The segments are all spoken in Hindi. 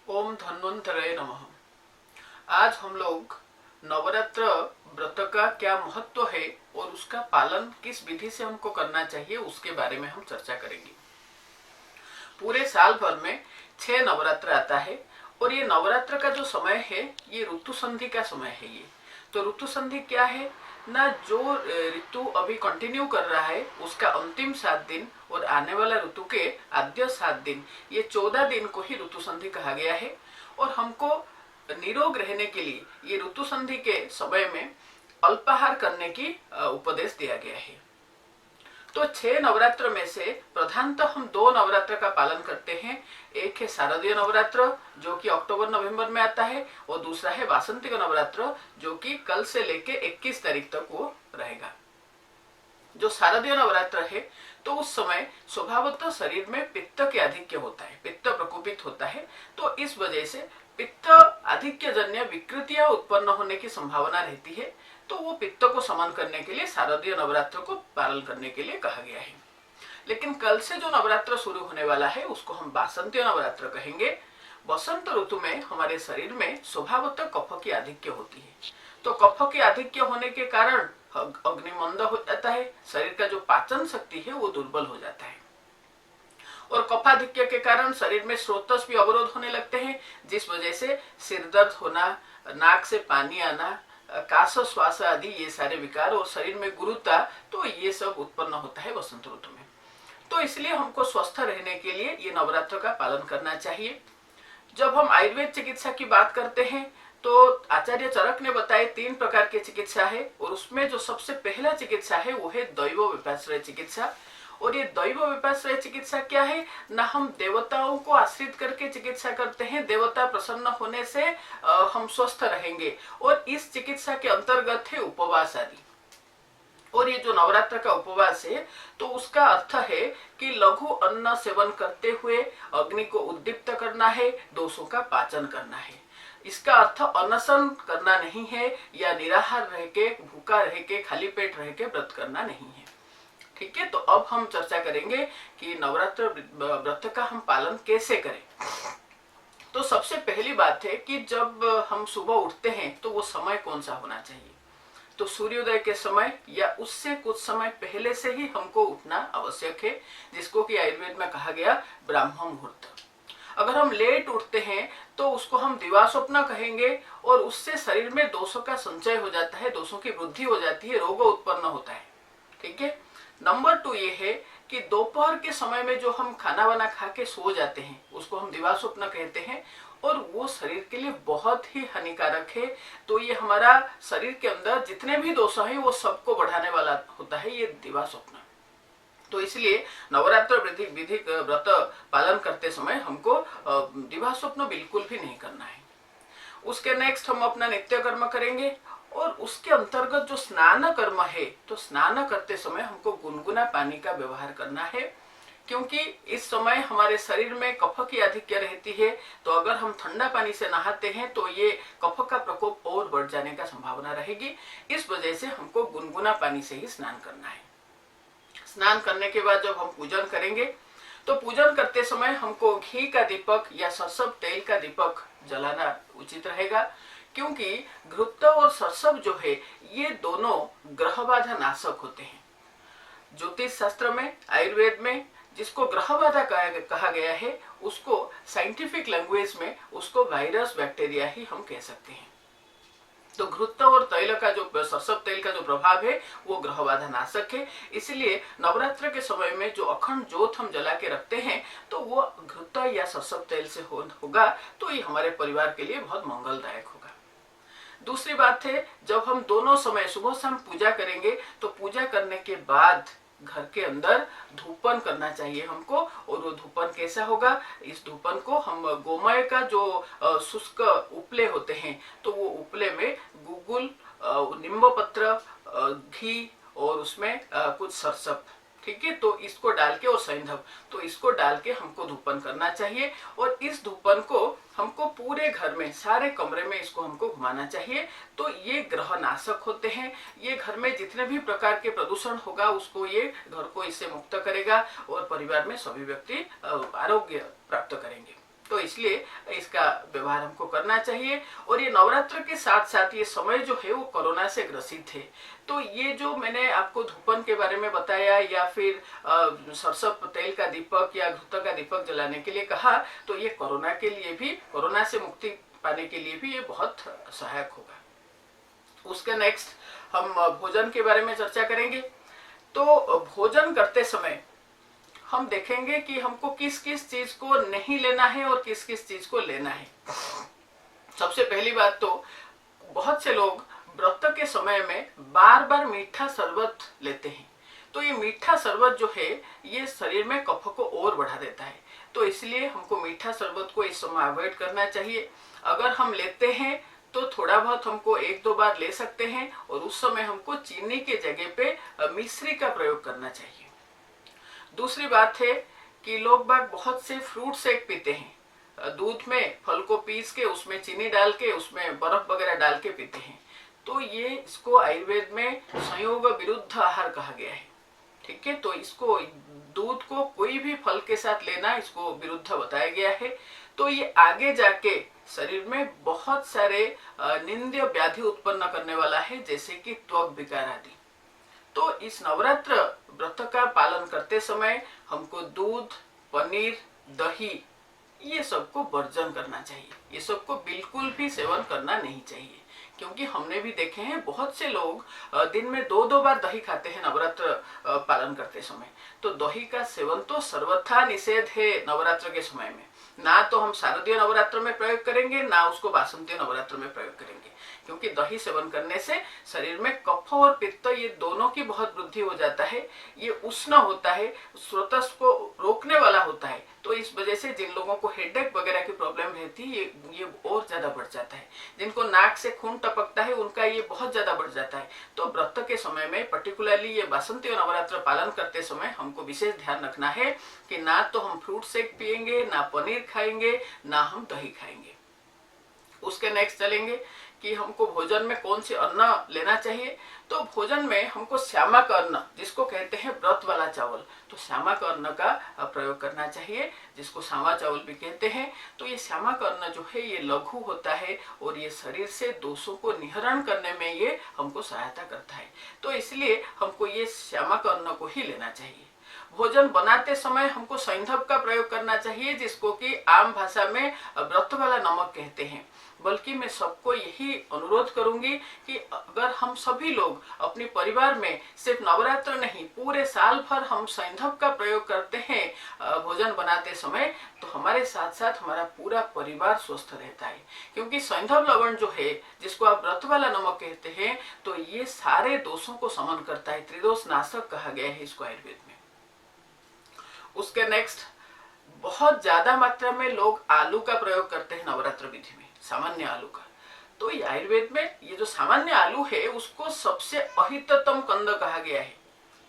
ओम धन्वंतरय नमः। आज हम लोग नवरात्र व्रत का क्या महत्व है और उसका पालन किस विधि से हमको करना चाहिए उसके बारे में हम चर्चा करेंगे। पूरे साल भर में 6 नवरात्र आता है और ये नवरात्र का जो समय है ये ऋतु संधि का समय है। ये तो ऋतु संधि क्या है ना, जो ऋतु अभी कंटिन्यू कर रहा है उसका अंतिम 7 दिन और आने वाला ऋतु के आद्य 7 दिन, ये 14 दिन को ही ऋतु संधि कहा गया है। और हमको निरोग रहने के लिए ये ऋतु संधि के समय में अल्पाहार करने की उपदेश दिया गया है। तो 6 नवरात्र में से प्रधानतः हम 2 नवरात्र का पालन करते हैं। एक है शारदीय नवरात्र जो कि अक्टूबर नवंबर में आता है और दूसरा है वासंतिक नवरात्र जो कि कल से लेके 21 तारीख तक वो रहेगा। जो शारदीय नवरात्र है तो उस समय स्वभावतः शरीर में पित्त के आधिक्य होता है, पित्त प्रकोपित होता है। तो इस वजह से पित्त आधिक्य जन्य विकृतियां उत्पन्न होने की संभावना रहती है। तो वो पित्त को शमन करने के लिए शारदीय नवरात्र को पालन करने के लिए कहा गया है। लेकिन कल से जो नवरात्र शुरू होने वाला है उसको हम वासंतीय नवरात्र कहेंगे। बसंत ऋतु में हमारे शरीर में स्वभावतः कफ की आधिक्य होती है। तो कफ की आधिक्य होने के कारण अग्निमंद हो जाता है, शरीर का जो पाचन शक्ति है वो दुर्बल हो जाता है और कफाधिक्य के कारण शरीर में स्रोतस भी अवरोध होने लगते हैं, जिस वजह से सिर दर्द होना, नाक से पानी आना, काश श्वास आदि ये सारे विकार और शरीर में गुरुता, तो ये सब उत्पन्न होता है वसंत ऋतु में। तो इसलिए हमको स्वस्थ रहने के लिए ये नवरात्र का पालन करना चाहिए। जब हम आयुर्वेद चिकित्सा की बात करते हैं तो आचार्य चरक ने बताए 3 प्रकार की चिकित्सा है और उसमें जो सबसे पहला चिकित्सा है वो है दैव विपाश्रय चिकित्सा। और ये दैव विपाश्रय चिकित्सा क्या है ना, हम देवताओं को आश्रित करके चिकित्सा करते हैं, देवता प्रसन्न होने से हम स्वस्थ रहेंगे। और इस चिकित्सा के अंतर्गत है उपवास आदि। और ये जो नवरात्र का उपवास है तो उसका अर्थ है कि लघु अन्न सेवन करते हुए अग्नि को उद्दीप्त करना है, दोषों का पाचन करना है। इसका अर्थ अनशन करना नहीं है या निराहार रह के, भूखा रह के, खाली पेट रह के व्रत करना नहीं है। ठीक है, तो अब हम चर्चा करेंगे कि नवरात्र व्रत का हम पालन कैसे करें। तो सबसे पहली बात है कि जब हम सुबह उठते हैं तो वो समय कौन सा होना चाहिए। तो सूर्योदय के समय या उससे कुछ समय पहले से ही हमको उठना आवश्यक है, जिसको कि आयुर्वेद में कहा गया ब्राह्म मुहूर्त। अगर हम लेट उठते हैं तो उसको हम दिवास्वप्न कहेंगे और उससे शरीर में दोषों का संचय हो जाता है, दोषों की वृद्धि हो जाती है, रोग उत्पन्न होता है। ठीक है। नंबर 2 ये है कि दोपहर के समय में जो हम खाना वाना खा के सो जाते हैं उसको हम दिवास्वप्न कहते हैं और वो शरीर के लिए बहुत ही हानिकारक है। तो ये हमारा शरीर के अंदर जितने भी दोष हैं वो सबको बढ़ाने वाला होता है ये दिवास्वप्न। तो इसलिए नवरात्र विधि व्रत पालन करते समय हमको दिवास्वप्न बिल्कुल भी नहीं करना है। उसके नेक्स्ट हम अपना नित्य कर्म करेंगे और उसके अंतर्गत जो स्नान कर्म है तो स्नान करते समय हमको गुनगुना पानी का व्यवहार करना है, क्योंकि इस समय हमारे शरीर में कफ की आधिक्य रहती है। तो अगर हम ठंडा पानी से नहाते हैं तो ये कफ का प्रकोप और बढ़ जाने का संभावना रहेगी। इस वजह से हमको गुनगुना पानी से ही स्नान करना है। स्नान करने के बाद जब हम पूजन करेंगे तो पूजन करते समय हमको घी का दीपक या सरसव तेल का दीपक जलाना उचित रहेगा, क्योंकि घृत और सरसव जो है ये दोनों ग्रह बाधा नाशक होते हैं। ज्योतिष शास्त्र में, आयुर्वेद में जिसको ग्रह बाधा कहा गया है उसको साइंटिफिक लैंग्वेज में उसको वायरस बैक्टीरिया ही हम कह सकते हैं। तो घृत और तैल का जो सरसव तेल का जो प्रभाव है वो ग्रह बाधा नाशक है। इसलिए नवरात्र के समय में जो अखंड ज्योत हम जला के रखते हैं तो वो घृत या सरसव तेल से होगा, तो ये हमारे परिवार के लिए बहुत मंगलदायक होगा। दूसरी बात है, जब हम दोनों समय सुबह शाम पूजा करेंगे तो पूजा करने के बाद घर के अंदर धूपन करना चाहिए हमको। और वो धूपन कैसा होगा, इस धूपन को हम गोमय का जो शुष्क उपले होते हैं तो वो उपले में गुगुल, नींब पत्र, घी और उसमें कुछ सरसव, ठीक है, तो इसको डाल के और सैंधव, तो इसको डाल के हमको धूपन करना चाहिए। और इस धूपन को हमको पूरे घर में, सारे कमरे में इसको हमको घुमाना चाहिए। तो ये ग्रह नाशक होते हैं, ये घर में जितने भी प्रकार के प्रदूषण होगा उसको ये घर को इससे मुक्त करेगा और परिवार में सभी व्यक्ति आरोग्य प्राप्त करेंगे। तो इसलिए इसका व्यवहार हमको करना चाहिए। और ये नवरात्र के साथ साथ ये समय जो है वो कोरोना से ग्रसित है। तो ये जो मैंने आपको धूपन के बारे में बताया या फिर सरसों तेल का दीपक या घृत का दीपक जलाने के लिए कहा, तो ये कोरोना के लिए भी, कोरोना से मुक्ति पाने के लिए भी ये बहुत सहायक होगा। उसके नेक्स्ट हम भोजन के बारे में चर्चा करेंगे। तो भोजन करते समय हम देखेंगे कि हमको किस किस चीज को नहीं लेना है और किस किस चीज को लेना है। सबसे पहली बात तो बहुत से लोग व्रत के समय में बार बार मीठा शरबत लेते हैं। तो ये मीठा शरबत जो है ये शरीर में कफ को और बढ़ा देता है। तो इसलिए हमको मीठा शरबत को इस समय अवॉइड करना चाहिए। अगर हम लेते हैं तो थोड़ा बहुत हमको 1-2 बार ले सकते हैं और उस समय हमको चीनी के जगह पे मिश्री का प्रयोग करना चाहिए। दूसरी बात है कि लोग बाग बहुत से फ्रूट शेक पीते हैं, दूध में फल को पीस के उसमें चीनी डाल के उसमें बर्फ वगैरह डाल के पीते हैं। तो ये इसको आयुर्वेद में संयोग विरुद्ध आहार कहा गया है। ठीक है, तो इसको दूध को कोई भी फल के साथ लेना इसको विरुद्ध बताया गया है। तो ये आगे जाके शरीर में बहुत सारे निंद्य व्याधि उत्पन्न करने वाला है, जैसे कि त्वक विकार आदि। तो इस नवरात्र व्रत का पालन करते समय हमको दूध, पनीर, दही ये सबको वर्जन करना चाहिए। ये सबको बिल्कुल भी सेवन करना नहीं चाहिए, क्योंकि हमने भी देखे हैं बहुत से लोग दिन में 2-2 बार दही खाते हैं नवरात्र पालन करते समय। तो दही का सेवन तो सर्वथा निषेध है नवरात्र के समय में। ना तो हम शारदीय नवरात्र में प्रयोग करेंगे, ना उसको वासंतीय नवरात्र में प्रयोग करेंगे, क्योंकि दही सेवन करने से शरीर में कफ और पित्त ये दोनों की बहुत वृद्धि हो जाता है। ये उष्ण होता है, स्रोतस को रोकने वाला होता है। तो इस वजह से जिन लोगों को हेडेक वगैरह की प्रॉब्लम रहती है ये और ज्यादा बढ़ जाता है। जिनको नाक से खून टपकता है उनका ये बहुत ज्यादा बढ़ जाता है। तो व्रत के समय में पर्टिकुलरली ये वासंतीय नवरात्र पालन करते समय हमको विशेष ध्यान रखना है कि ना तो हम फ्रूट शेक पिएंगे, ना पनीर खाएंगे, ना हम दही खाएंगे। उसके नेक्स्ट चलेंगे कि हमको भोजन में कौन से अन्न लेना चाहिए। तो भोजन में हमको श्यामक अन्न, जिसको कहते हैं व्रत वाला चावल, तो श्यामक अन्न का प्रयोग करना चाहिए, जिसको सावा चावल भी कहते हैं। तो ये श्यामक अन्न जो है ये लघु होता है और ये शरीर से दोषों को निहरण करने में ये हमको सहायता करता है। तो इसलिए हमको ये श्यामक अन्न को ही लेना चाहिए। भोजन बनाते समय हमको सैंधव का प्रयोग करना चाहिए, जिसको कि आम भाषा में व्रत वाला नमक कहते हैं। बल्कि मैं सबको यही अनुरोध करूंगी कि अगर हम सभी लोग अपने परिवार में सिर्फ नवरात्र नहीं पूरे साल भर हम सैंधव का प्रयोग करते हैं भोजन बनाते समय, तो हमारे साथ साथ हमारा पूरा परिवार स्वस्थ रहता है। क्योंकि सैंधव लवण जो है, जिसको आप व्रत वाला नमक कहते हैं, तो ये सारे दोषों को समन करता है। त्रिदोष नाशक कहा गया है इसको आयुर्वेद में। उसके नेक्स्ट बहुत ज्यादा मात्रा में लोग आलू का प्रयोग करते हैं नवरात्र विधि में, सामान्य आलू का। तो ये आयुर्वेद में ये जो सामान्य आलू है उसको सबसे अहिततम कंद कहा गया है।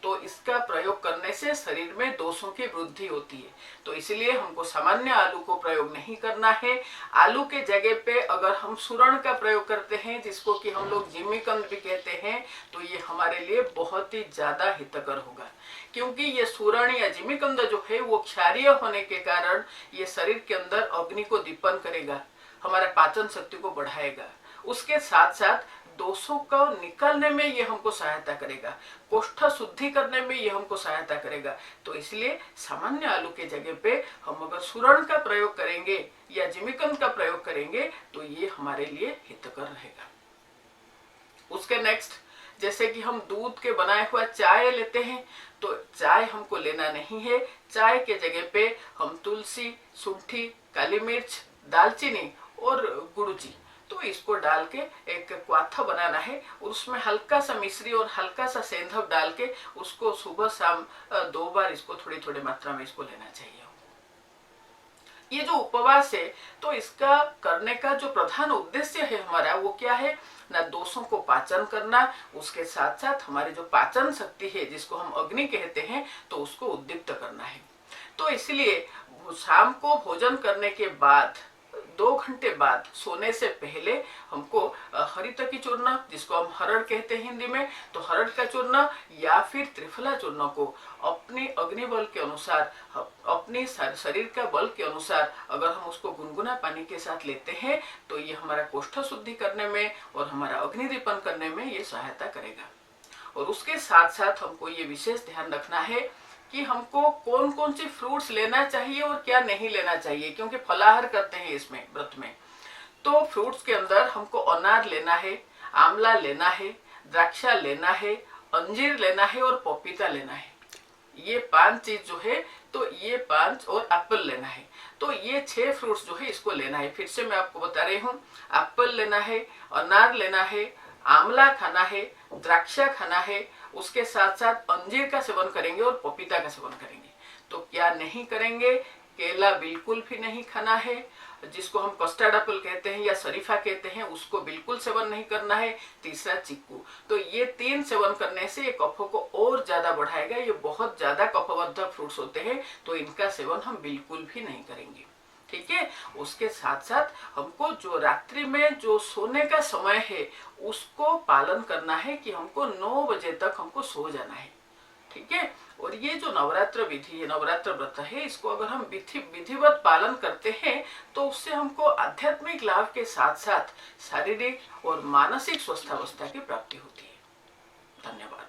तो इसका प्रयोग करने से शरीर में दोषों की वृद्धि होती है। तो इसलिए हमको सामान्य आलू को प्रयोग नहीं करना है। आलू के जगह पे अगर हम सूरण का प्रयोग करते हैं, जिसको कि हम लोग जिमीकंद भी कहते हैं, तो ये हमारे लिए बहुत ही ज्यादा हितकर होगा। क्योंकि ये सूरण या जिमीकंद जो है वो क्षारीय होने के कारण ये शरीर के अंदर अग्नि को दीपन करेगा, हमारा पाचन शक्ति को बढ़ाएगा। उसके साथ साथ दोषों को निकालने में ये हमको सहायता करेगा, कोष्ठ शुद्धि करने में ये हमको सहायता करेगा। तो इसलिए सामान्य आलू के जगह पे हम अगर सूरण का प्रयोग करेंगे या जिमीकंद का प्रयोग करेंगे तो ये हमारे लिए हितकर रहेगा। उसके नेक्स्ट, जैसे कि हम दूध के बनाए हुआ चाय लेते हैं, तो चाय हमको लेना नहीं है। चाय के जगह पे हम तुलसी, सूंठी, काली मिर्च, दालचीनी और गुड़ची, तो इसको डाल के एक क्वाथा बनाना है और उसमें हल्का सा मिश्री और हल्का सा सेंधव डाल के उसको सुबह शाम 2 बार इसको थोड़ी थोड़ी मात्रा में इसको लेना चाहिए। ये जो उपवास है, तो इसका करने का जो प्रधान उद्देश्य है हमारा वो क्या है ना, दोषों को पाचन करना, उसके साथ साथ हमारी जो पाचन शक्ति है जिसको हम अग्नि कहते हैं, तो उसको उद्दीप्त करना है। तो इसलिए शाम को भोजन करने के बाद 2 घंटे बाद सोने से पहले हमको हरित की चूर्ण, जिसको हम हरड़ कहते हैं हिंदी में, तो हरड़ का चूर्ण या फिर त्रिफला चूर्ण को अपने अग्नि बल के अनुसार, अपने शरीर का बल के अनुसार अगर हम उसको गुनगुना पानी के साथ लेते हैं तो ये हमारा कोष्ठ शुद्धि करने में और हमारा अग्निदीपन करने में ये सहायता करेगा। और उसके साथ साथ हमको ये विशेष ध्यान रखना है कि हमको कौन कौन सी फ्रूट्स लेना चाहिए और क्या नहीं लेना चाहिए, क्योंकि फलाहार करते हैं इसमें व्रत में। तो फ्रूट्स के अंदर हमको अनार लेना है, आंवला लेना है, द्राक्षा लेना है, अंजीर लेना है और पपीता लेना है। ये 5 चीज जो है, तो ये 5 और एप्पल लेना है। तो ये 6 फ्रूट्स जो है इसको लेना है। फिर से मैं आपको बता रही हूँ, एप्पल लेना है, अनार लेना है, आंवला खाना है, द्राक्षा खाना है, उसके साथ साथ अंजीर का सेवन करेंगे और पपीता का सेवन करेंगे। तो क्या नहीं करेंगे, केला बिल्कुल भी नहीं खाना है, जिसको हम कस्टर्ड एप्पल कहते हैं या शरीफा कहते हैं, उसको बिल्कुल सेवन नहीं करना है। तीसरा चीकू। तो ये 3 सेवन करने से ये कफों को और ज्यादा बढ़ाएगा। ये बहुत ज्यादा कफवर्धक फ्रूट्स होते हैं, तो इनका सेवन हम बिल्कुल भी नहीं करेंगे। ठीक है। उसके साथ साथ हमको जो रात्रि में जो सोने का समय है उसको पालन करना है कि हमको 9 बजे तक हमको सो जाना है। ठीक है। और ये जो नवरात्र विधि है, नवरात्र व्रत है, इसको अगर हम विधिवत पालन करते हैं तो उससे हमको आध्यात्मिक लाभ के साथ साथ शारीरिक और मानसिक स्वस्थावस्था की प्राप्ति होती है। धन्यवाद।